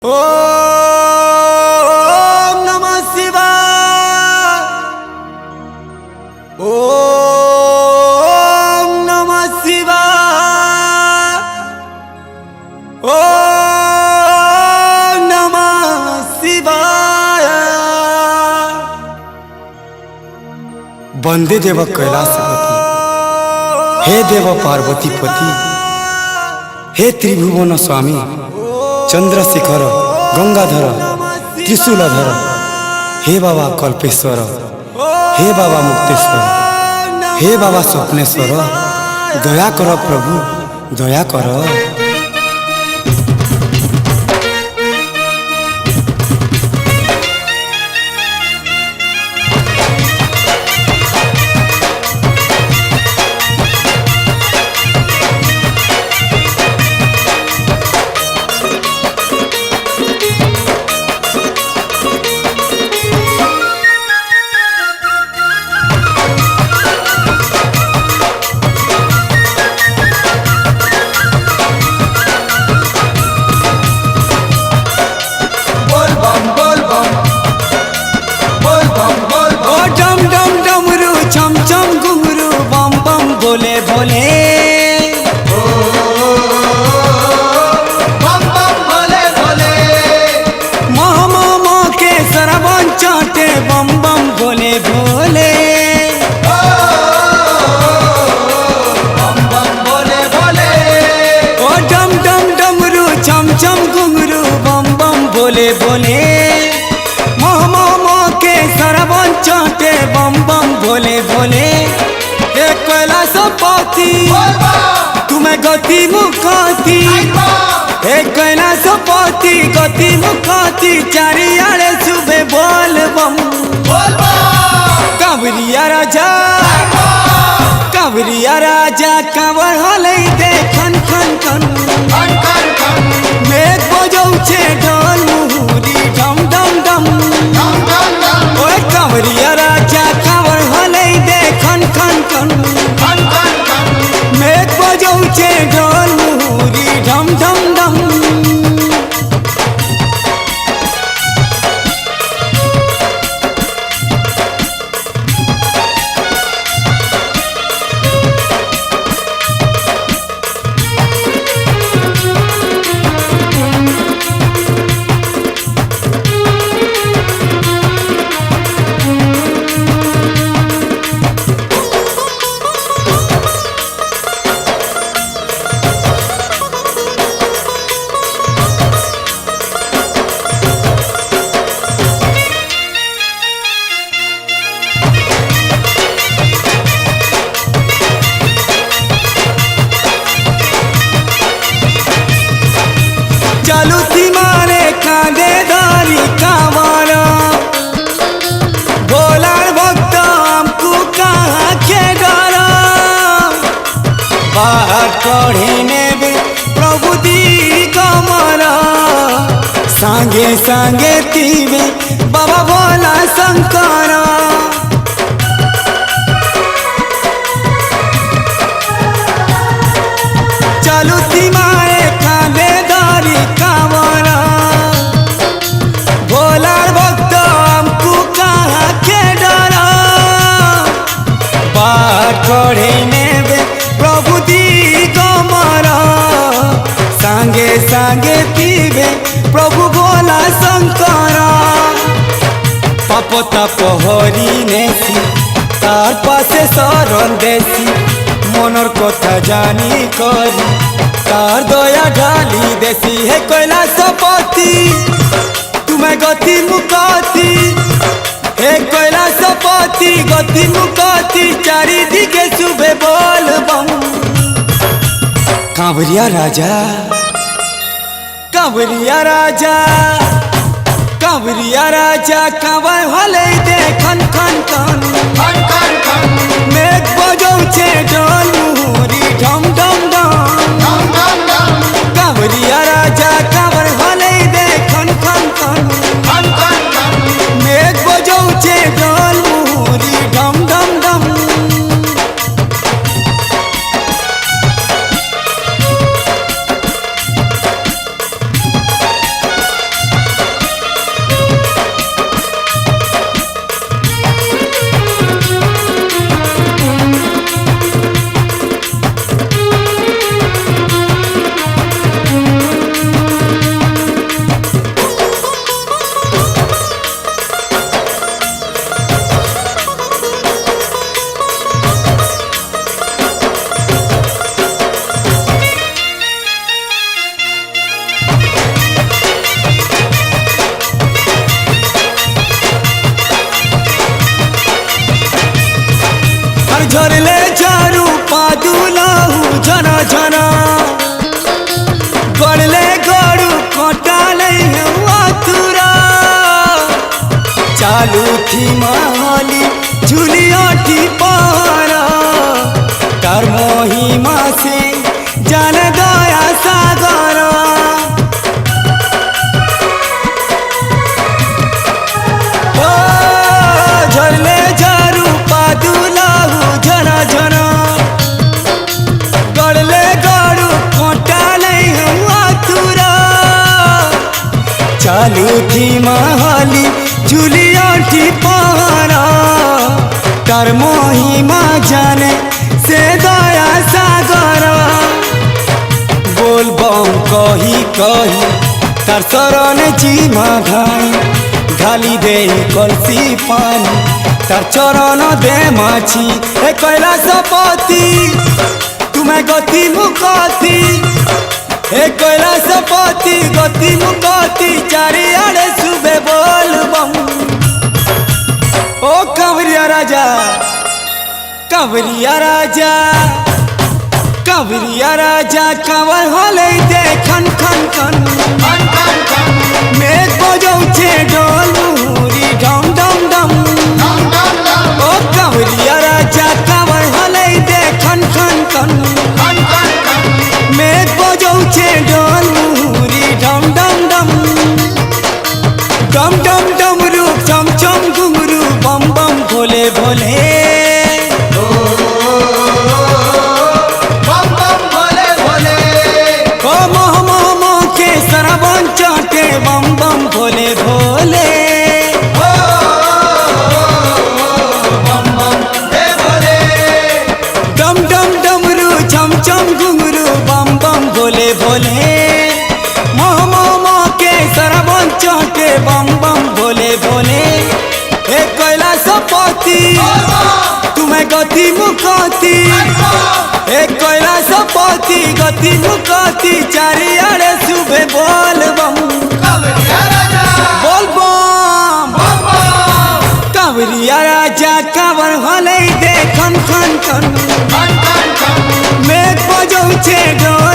ओम नमः शिवाय। ओम नमः शिवाय। ओम नमः शिवाय। वंदे देव कैलासपति, हे देव पार्वती पति, हे त्रिभुवन स्वामी, चंद्रशेखर गंगाधर त्रिशूलधर, हे बाबा कल्पेश्वर, हे बाबा मुक्तेश्वर, हे बाबा स्वप्नेश्वर, दया कर प्रभु दया कर। बोले बोले बम बम बोले बोले मोहम्मो के सरवन चाटे बम बम बोले बोले बम बम बोले बोले ओ डम डम डमरू चम चम घुंघरू बम बम बोले बोले मोहम्मो के सरवन चाटे बम बम बोले बोले कैलासपति तुम्हें गति मुखाती, हे कैलासपति गति मुखाती, चारियाड़े सुबह बोल बम कांवरिया राजा, कांवरिया राजा कांवर हलै दे खन खन खन मेघ बजौछे ढोल मुहुरी डम डम डम। ओए कांवरिया राजा कांवर हलै दे खन खन खन मेघ बजौछे ढोल मुहुरी ढम ढम ढम। चलुती मारे कांदे धारी कांवर, भोलार भक्त हमको कहाँ के डर, बाहर कढ़ी नेबे प्रभु दी कमर, सांगे सांगे तीवे बाबा भोला शंकर। चलुती मारे कांदे धारी कांवर, भोलार भक्त हमको कहाँ के डर, बाहर कढ़ी नेबे प्रभु दी कमर, सांगे सांगे पीबे प्रभु भोला शंकर। पाप ताप हरि नेसी तार पासे शरण देसी, मनर कथा जानी करी तार दया ढाली देसी, हे कैलासपति तुम्हें गति मुकाती, हे कैलासपति गति मुकाती, चारि दिगे सुबह बोल बम कांवरिया राजा, कांवरिया राजा, कांवरिया राजा कांवर हलै दे खन खन खन मेघ बजौछे ढोल मुहुरी ढम ढम ढम। कांवरिया राजा कांवर हलै दे खन खन खन मेघ बजौछे ढोल मुहुरी ढम ढम ढम। झरले झारू पादुलाहू झना झना गड़ले गड़ू कटाले तुरा चालू थी माली झुलियाटी पारा तार महिमा से जान दया सागर झरले झारू पादुलाहू झना झना गड़ले गड़ू कटाले तुरा चालू थी माली झुलियाटी पारा तार महिमा जाने से दया सागर बोल बम कही कही तार शरण जीमा घाई घाली दे कलसी पानी तार चरण दे माछी हे कैलाशपति तुम्हें गति मुकती हे कैलाशपति गति मुकती चारियाड़े सुबह बोल बम ओ कंवरिया राजा कंवरिया राजा कंवरिया राजा कंवर होले दे खन खन खन खन खन खन मेघ बजौछे ढोल मुहुरी ढम ढम ढम डम डम डम ओ कंवरिया राजा कंवर होले दे खन खन खन खन खन खन मेघ बजौछे ढोल मुहुरी ढम ढम डम डम डम डमरू चम चम घुंघरू बम बम भोले भोले बम बम भोले भोले ओ मोह मोह मोह के सरवन चाटे बम बम भोले भोले बम बम हे भोले डम डम डमरू चम चम घुंघरू बम बम भोले भोले मोह मोह मोह के सरवन चाटे बम बम भोले भोले हे कैलाशपति तुम्हें गति मुकती हे कैलाशपति गति मुकती चारियाड़े सुबह बोल बम कंवरिया राजा बोल बम बम बम कंवरिया राजा कंवर होले दे खन खन खन खन खन खन मेघ बजौछे ढोल